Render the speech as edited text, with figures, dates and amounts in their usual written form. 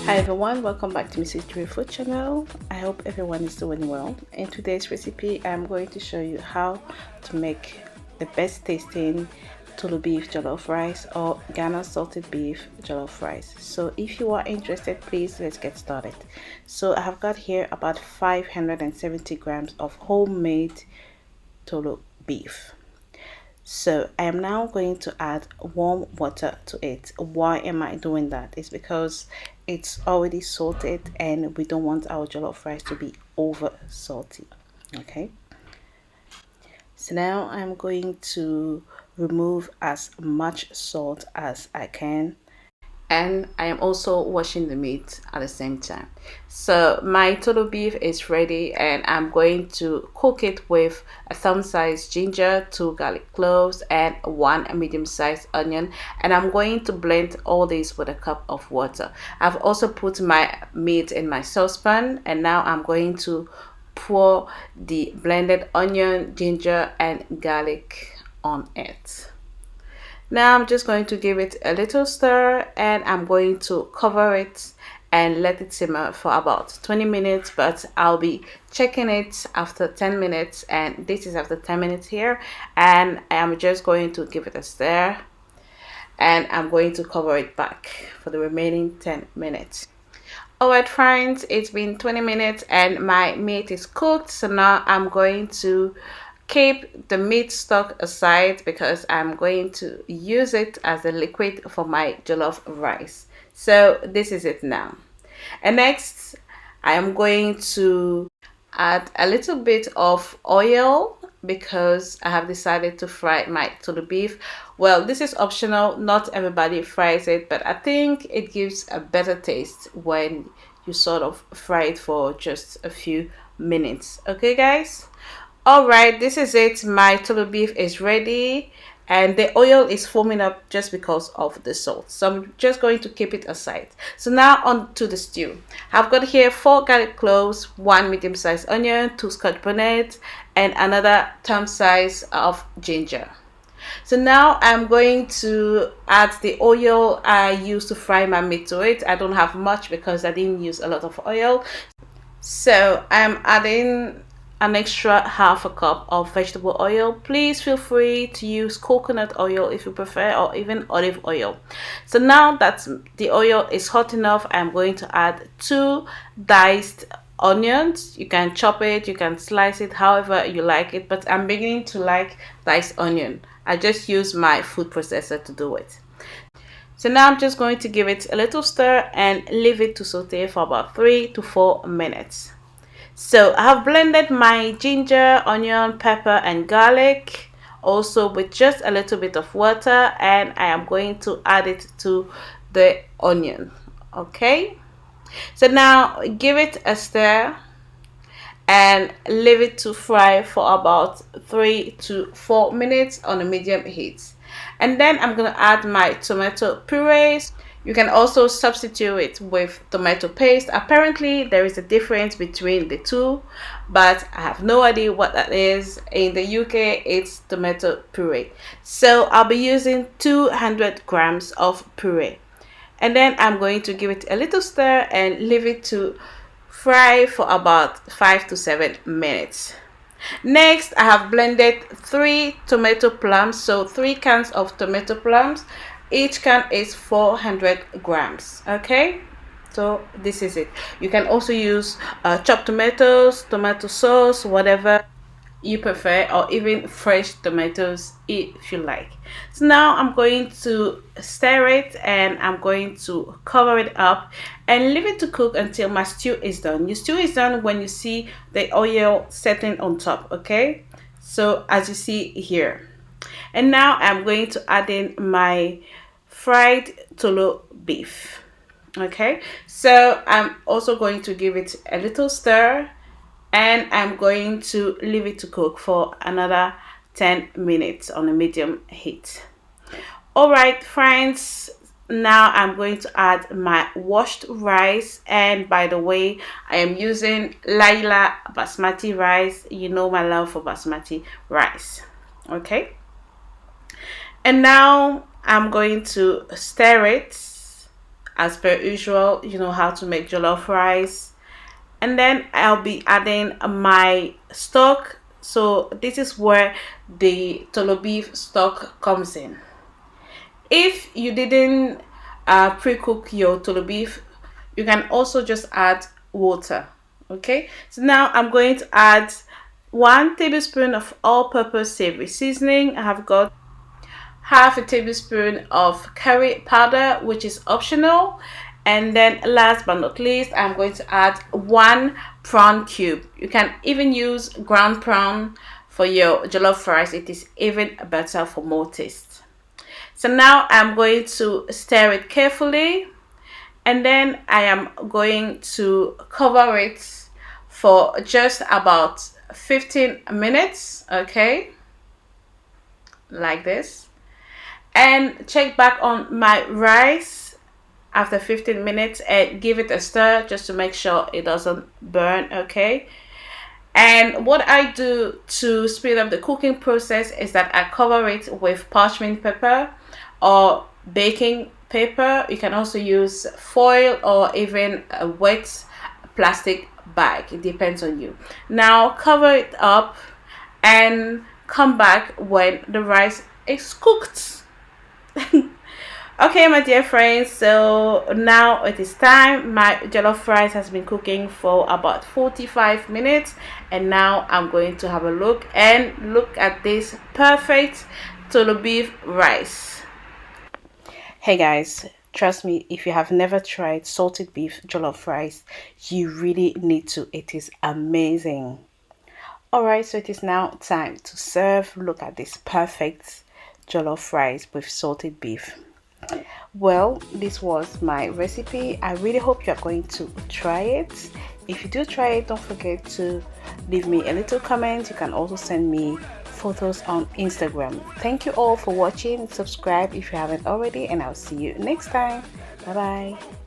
Hi everyone, welcome back to Mrs. Drew Food channel. I hope everyone is doing well. In today's recipe, I'm going to show you how to make the best tasting Toloo beef jollof rice or Ghana salted beef jollof rice. So if you are interested, please let's get started. So I have got here about 570 grams of homemade Toloo beef. So I am now going to add warm water to it. Why am I doing that? It's because it's already salted and we don't want our jollof rice to be over salty. Okay, so now I'm going to remove as much salt as I can, and I am also washing the meat at the same time. So my Toloo beef is ready, and I'm going to cook it with a thumb-sized ginger, 2 garlic cloves, and 1 medium-sized onion. And I'm going to blend all this with a cup of water. I've also put my meat in my saucepan, and now I'm going to pour the blended onion, ginger, and garlic on it. Now I'm just going to give it a little stir, and I'm going to cover it and let it simmer for about 20 minutes, but I'll be checking it after 10 minutes, and this is after 10 minutes here, and I'm just going to give it a stir, and I'm going to cover it back for the remaining 10 minutes. Alright friends, it's been 20 minutes and my meat is cooked, so now I'm going to keep the meat stock aside because I'm going to use it as a liquid for my jollof rice. So this is it now. And next I am going to add a little bit of oil because I have decided to fry my Toloo beef. Well, this is optional, not everybody fries it, but I think it gives a better taste when you sort of fry it for just a few minutes. Okay guys? Alright, this is it. My Toloo beef is ready and the oil is foaming up just because of the salt. So I'm just going to keep it aside. So now on to the stew. I've got here 4 garlic cloves, 1 medium-sized onion, 2 scotch bonnets, and another thumb size of ginger. So now I'm going to add the oil I used to fry my meat to it. I don't have much because I didn't use a lot of oil. So I'm adding an extra half a cup of vegetable oil. Please feel free to use coconut oil if you prefer, or even olive oil. So now that the oil is hot enough, I'm going to add 2 diced onions. You can chop it, you can slice it however you like it, but I'm beginning to like diced onion. I just use my food processor to do it. So now I'm just going to give it a little stir and leave it to saute for about 3 to 4 minutes. So I have blended my ginger, onion, pepper, and garlic, also with just a little bit of water, and I am going to add it to the onion. Okay, so now give it a stir and leave it to fry for about 3 to 4 minutes on a medium heat. And then I'm going to add my tomato puree. You can also substitute it with tomato paste. Apparently there is a difference between the two, but I have no idea what that is. In the UK it's tomato puree. So I'll be using 200 grams of puree. And then I'm going to give it a little stir and leave it to fry for about 5 to 7 minutes. Next, I have blended 3 tomato plums, so 3 cans of tomato plums. Each can is 400 grams. Okay, so this is it. You can also use chopped tomatoes, tomato sauce, whatever you prefer, or even fresh tomatoes if you like. So now I'm going to stir it and I'm going to cover it up and leave it to cook until my stew is done. Your stew is done when you see the oil setting on top. Okay, so as you see here. And now I'm going to add in my fried Toloo beef. Okay, so I'm also going to give it a little stir and I'm going to leave it to cook for another 10 minutes on a medium heat. Alright friends, now I'm going to add my washed rice, and by the way I am using litre Basmati rice. You know my love for Basmati rice. Okay, and now I'm going to stir it as per usual, you know how to make jollof rice. And then I'll be adding my stock. So this is where the Toloo beef stock comes in. If you didn't pre-cook your Toloo beef, you can also just add water. Okay, so now I'm going to add 1 tablespoon of all-purpose savory seasoning. I have got half a tablespoon of curry powder, which is optional. And then last but not least, I'm going to add 1 prawn cube. You can even use ground prawn for your jollof rice. It is even better for more taste. So now I'm going to stir it carefully, and then I am going to cover it for just about 15 minutes, okay, like this. And check back on my rice after 15 minutes and give it a stir just to make sure it doesn't burn, okay. And what I do to speed up the cooking process is that I cover it with parchment paper or baking paper. You can also use foil or even a wet plastic bag. It depends on you. Now cover it up and come back when the rice is cooked. Okay, my dear friends, so now it is time. My jollof rice has been cooking for about 45 minutes, and now I'm going to have a look at this perfect Toloo beef rice. Hey guys, trust me, if you have never tried salted beef jollof rice, you really need to. It is amazing. Alright, so it is now time to serve. Look at this perfect jollof rice with salted beef. Well, this was my recipe. I really hope you're going to try it. If you do try it, don't forget to leave me a little comment. You can also send me photos on Instagram. Thank you all for watching. Subscribe if you haven't already, and I'll see you next time. Bye bye.